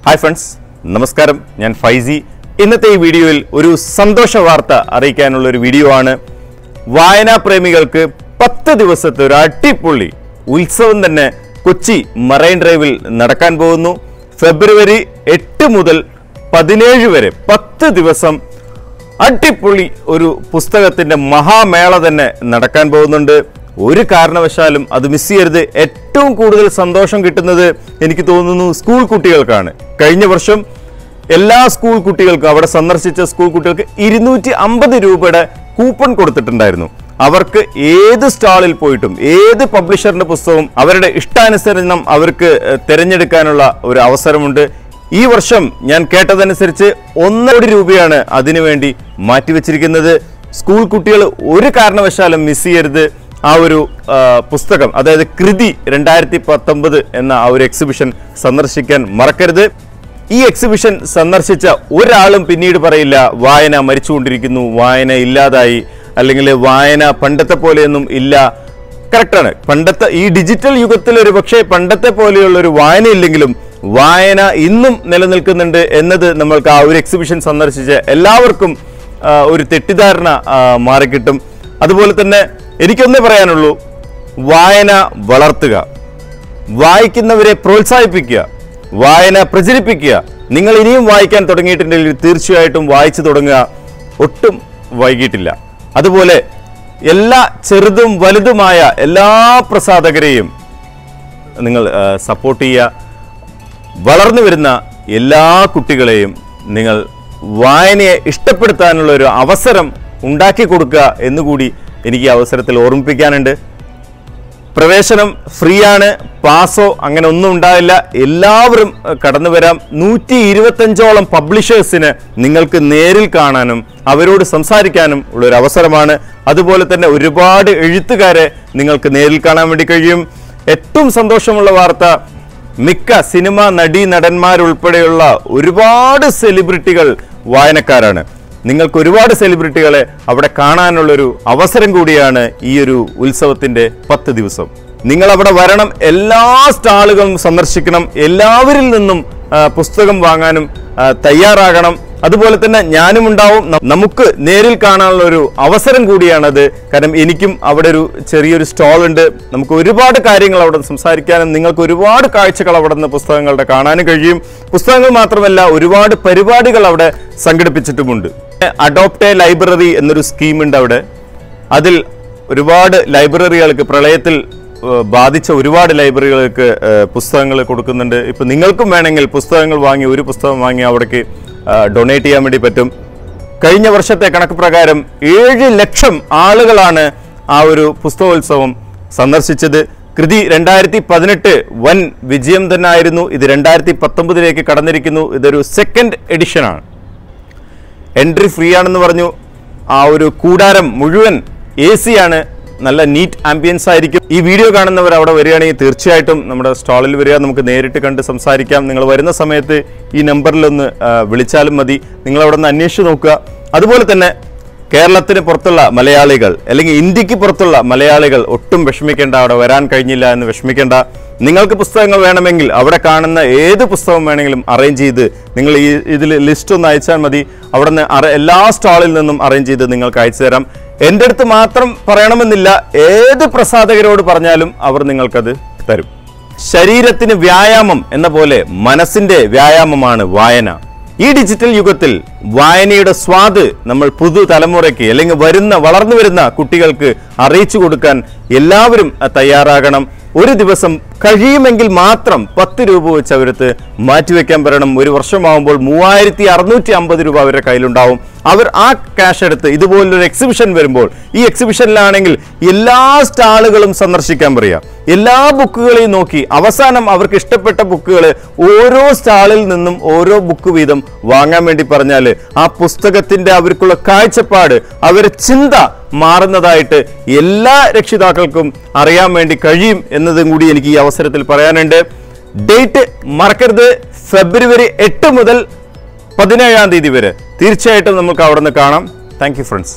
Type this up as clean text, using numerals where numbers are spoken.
Hi friends, നമസ്കാരം. ഞാൻ ഫൈസി. ഇന്നത്തെ ഈ വീഡിയോയിൽ ഒരു സന്തോഷ വാർത്ത അറിയിക്കാനുള്ള ഒരു വീഡിയോ ആണ്. വായനാ പ്രേമികൾക്ക് 10 ദിവസത്തെ ഒരു അടിപൊളി ഉത്സവം തന്നെ കൊച്ചി മറൈൻ ഡ്രൈവിൽ നടക്കാൻ പോകുന്നു. ഫെബ്രുവരി 8 മുതൽ 17 വരെ 10 ദിവസം അടിപൊളി ഒരു പുസ്തകത്തിന്റെ മഹാമേള തന്നെ നടക്കാൻ പോകുന്നുണ്ട്. ഒരു കാരണവശാലും അത് മിസ് ചെയ്യരുത്. ഏറ്റവും കൂടുതൽ സന്തോഷം കിട്ടുന്നത് എനിക്ക് തോന്നുന്നു സ്കൂൾ കുട്ടികൾക്കാണ്. കഴിഞ്ഞ വർഷം എല്ലാ സ്കൂൾ കുട്ടികൾക്കും അവിടെ സന്ദർശിച്ച സ്കൂൾ കുട്ടികൾക്ക് 250 രൂപയുടെ കൂപ്പൺ കൊടുത്തിട്ടുണ്ടായിരുന്നു. അവർക്ക് ഏത് സ്റ്റാളിൽ പോയിട്ടും ഏത് പബ്ലിഷറിന്റെ പുസ്തകവും അവരുടെ ഇഷ്ടാനുസരണം അവർക്ക് തിരഞ്ഞെടുക്കാനുള്ള ഒരു അവസരമുണ്ട്. ഈ വർഷം ഞാൻ കേട്ടതനുസരിച്ച് 1 കോടി രൂപയാണ് അതിനുവേണ്ടി മാറ്റിവെച്ചിരിക്കുന്നത്. സ്കൂൾ കുട്ടികൾ ഒരു കാരണവശാലും മിസ് ചെയ്യരുത്. ആ ഒരു പുസ്തകം, അതായത് കൃതി 2019 എന്ന ആ ഒരു എക്സിബിഷൻ സന്ദർശിക്കാൻ മറക്കരുത്. ഈ എക്സിബിഷൻ സന്ദർശിച്ച ഒരാളും പിന്നീട് പറയില്ല വായന മരിച്ചുകൊണ്ടിരിക്കുന്നു, വായന ഇല്ലാതായി, അല്ലെങ്കിൽ വായന പണ്ടത്തെ പോലെയൊന്നും ഇല്ല. കറക്റ്റാണ്. പണ്ടത്തെ ഈ ഡിജിറ്റൽ യുഗത്തിൽ ഒരു പക്ഷേ പണ്ടത്തെ പോലെയുള്ള ഒരു വായന ഇല്ലെങ്കിലും വായന ഇന്നും നിലനിൽക്കുന്നുണ്ട് എന്നത് നമ്മൾക്ക് ആ ഒരു എക്സിബിഷൻ സന്ദർശിച്ച എല്ലാവർക്കും ഒരു തെറ്റിദ്ധാരണ മാറിക്കിട്ടും. അതുപോലെ തന്നെ എനിക്കൊന്നേ പറയാനുള്ളൂ, വായന വളർത്തുക, വായിക്കുന്നവരെ പ്രോത്സാഹിപ്പിക്കുക, വായന പ്രചരിപ്പിക്കുക. നിങ്ങൾ ഇനിയും വായിക്കാൻ തുടങ്ങിയിട്ടുണ്ടെങ്കിൽ തീർച്ചയായിട്ടും വായിച്ചു തുടങ്ങുക. ഒട്ടും വൈകിട്ടില്ല. അതുപോലെ എല്ലാ ചെറുതും വലുതുമായ എല്ലാ പ്രസാധകരെയും നിങ്ങൾ സപ്പോർട്ട് ചെയ്യുക. വളർന്നു വരുന്ന എല്ലാ കുട്ടികളെയും നിങ്ങൾ വായനയെ ഇഷ്ടപ്പെടുത്താനുള്ള ഒരു അവസരം ഉണ്ടാക്കി കൊടുക്കുക എന്നുകൂടി എനിക്ക് ഈ അവസരത്തിൽ ഓർമ്മിപ്പിക്കാനുണ്ട്. പ്രവേശനം ഫ്രീ ആണ്. പാസോ അങ്ങനെ ഒന്നും ഉണ്ടാവില്ല. എല്ലാവരും കടന്നു വരാം. 125ഓളം പബ്ലിഷേഴ്സിന് നിങ്ങൾക്ക് നേരിൽ കാണാനും അവരോട് സംസാരിക്കാനും ഉള്ളൊരു അവസരമാണ്. അതുപോലെ തന്നെ ഒരുപാട് എഴുത്തുകാരെ നിങ്ങൾക്ക് നേരിൽ കാണാൻ വേണ്ടി കഴിയും. ഏറ്റവും സന്തോഷമുള്ള വാർത്ത, മിക്ക സിനിമ നടീ നടന്മാരുൾപ്പെടെയുള്ള ഒരുപാട് സെലിബ്രിറ്റികൾ വായനക്കാരാണ്. നിങ്ങൾക്ക് ഒരുപാട് സെലിബ്രിറ്റികളെ അവിടെ കാണാനുള്ളൊരു അവസരം കൂടിയാണ് ഈ ഒരു ഉത്സവത്തിന്റെ 10 ദിവസം. നിങ്ങൾ അവിടെ വരണം, എല്ലാ സ്റ്റാളുകളും സന്ദർശിക്കണം, എല്ലാവരിൽ നിന്നും പുസ്തകം വാങ്ങാനും തയ്യാറാകണം. അതുപോലെ തന്നെ ഞാനും ഉണ്ടാവും. നമുക്ക് നേരിൽ കാണാനുള്ള ഒരു അവസരം കൂടിയാണത്. കാരണം എനിക്കും അവിടെ ഒരു ചെറിയൊരു സ്റ്റാൾ ഉണ്ട്. നമുക്ക് ഒരുപാട് കാര്യങ്ങൾ അവിടെ സംസാരിക്കാനും നിങ്ങൾക്ക് ഒരുപാട് കാഴ്ചകൾ അവിടെ നിന്ന് പുസ്തകങ്ങളുടെ കാണാനും കഴിയും. പുസ്തകങ്ങൾ മാത്രമല്ല, ഒരുപാട് പരിപാടികൾ അവിടെ സംഘടിപ്പിച്ചിട്ടുമുണ്ട്. അഡോപ്റ്റ് എ ലൈബ്രറി എന്നൊരു സ്കീമുണ്ട് അവിടെ. അതിൽ ഒരുപാട് ലൈബ്രറികൾക്ക്, പ്രളയത്തിൽ ബാധിച്ച ഒരുപാട് ലൈബ്രറികൾക്ക് പുസ്തകങ്ങൾ കൊടുക്കുന്നുണ്ട്. ഇപ്പം നിങ്ങൾക്കും വേണമെങ്കിൽ പുസ്തകങ്ങൾ വാങ്ങി, ഒരു പുസ്തകം വാങ്ങി അവിടേക്ക് ഡൊണേറ്റ് ചെയ്യാൻ വേണ്ടി പറ്റും. കഴിഞ്ഞ വർഷത്തെ കണക്ക് പ്രകാരം 7 ലക്ഷം ആളുകളാണ് ആ ഒരു പുസ്തകോത്സവം സന്ദർശിച്ചത്. കൃതി 2018 വൻ വിജയം തന്നെ ആയിരുന്നു. ഇത് 2019 കടന്നിരിക്കുന്നു. ഇതൊരു സെക്കൻഡ് എഡിഷനാണ്. എൻട്രി ഫ്രീ ആണെന്ന് പറഞ്ഞു. ആ ഒരു കൂടാരം മുഴുവൻ AC ആണ്. നല്ല നീറ്റ് ആംബിയൻസ് ആയിരിക്കും. ഈ വീഡിയോ കാണുന്നവർ അവിടെ വരികയാണെങ്കിൽ തീർച്ചയായിട്ടും നമ്മുടെ സ്റ്റാളിൽ വരിക. നമുക്ക് നേരിട്ട് കണ്ട് സംസാരിക്കാം. നിങ്ങൾ വരുന്ന സമയത്ത് ഈ നമ്പറിലൊന്ന് വിളിച്ചാലും മതി. നിങ്ങൾ അവിടെ നിന്ന് അന്വേഷിച്ച് നോക്കുക. അതുപോലെ തന്നെ കേരളത്തിന് പുറത്തുള്ള മലയാളികൾ, അല്ലെങ്കിൽ ഇന്ത്യക്ക് പുറത്തുള്ള മലയാളികൾ ഒട്ടും വിഷമിക്കേണ്ട. അവിടെ വരാൻ കഴിഞ്ഞില്ല എന്ന് വിഷമിക്കേണ്ട. നിങ്ങൾക്ക് പുസ്തകങ്ങൾ വേണമെങ്കിൽ അവിടെ കാണുന്ന ഏത് പുസ്തകം വേണമെങ്കിലും അറേഞ്ച് ചെയ്ത് നിങ്ങൾ ഇതിൽ ലിസ്റ്റ് ഒന്ന് അയച്ചാൽ മതി. അവിടെ നിന്ന് എല്ലാ സ്റ്റാളിൽ നിന്നും അറേഞ്ച് ചെയ്ത് നിങ്ങൾക്ക് അയച്ചു തരാം. എൻ്റെ അടുത്ത് മാത്രം പറയണമെന്നില്ല, ഏത് പ്രസാധകരോട് പറഞ്ഞാലും അവർ നിങ്ങൾക്കത് തരും. ശരീരത്തിന് വ്യായാമം എന്ന പോലെ മനസ്സിന്റെ വ്യായാമമാണ് വായന. ഈ ഡിജിറ്റൽ യുഗത്തിൽ വായനയുടെ സ്വാദ് നമ്മൾ പുതുതലമുറയ്ക്ക്, അല്ലെങ്കിൽ വളർന്നു വരുന്ന കുട്ടികൾക്ക് അറിയിച്ചു കൊടുക്കാൻ എല്ലാവരും തയ്യാറാകണം. ഒരു ദിവസം കഴിയുമെങ്കിൽ മാത്രം 10 രൂപ വെച്ച് അവരടുത്ത് മാറ്റിവെക്കാൻ പറയണം. ഒരു വർഷമാകുമ്പോൾ 3650 രൂപ അവരുടെ കയ്യിലുണ്ടാവും. അവർ ആ ക്യാഷ് എടുത്ത് ഇതുപോലൊരു എക്സിബിഷൻ വരുമ്പോൾ, ഈ എക്സിബിഷനിലാണെങ്കിൽ എല്ലാ സ്റ്റാളുകളും സന്ദർശിക്കാൻ പറയാം. എല്ലാ ബുക്കുകളെയും നോക്കി അവസാനം അവർക്ക് ഇഷ്ടപ്പെട്ട ബുക്കുകൾ ഓരോ സ്റ്റാളിൽ നിന്നും ഓരോ ബുക്ക് വീതം വാങ്ങാൻ വേണ്ടി പറഞ്ഞാൽ ആ പുസ്തകത്തിന്റെ അവർക്കുള്ള കാഴ്ചപ്പാട്, അവരുടെ ചിന്ത മാറുന്നതായിട്ട് എല്ലാ രക്ഷിതാക്കൾക്കും അറിയാൻ വേണ്ടി കഴിയും എന്നതും കൂടി എനിക്ക് ഈ അവസരത്തിൽ പറയാനുണ്ട്. ഡേറ്റ് മറക്കരുത്, ഫെബ്രുവരി 8 മുതൽ 17 തീയതി വരെ. തീർച്ചയായിട്ടും നമുക്ക് അവിടെ നിന്ന് കാണാം. Thank you friends.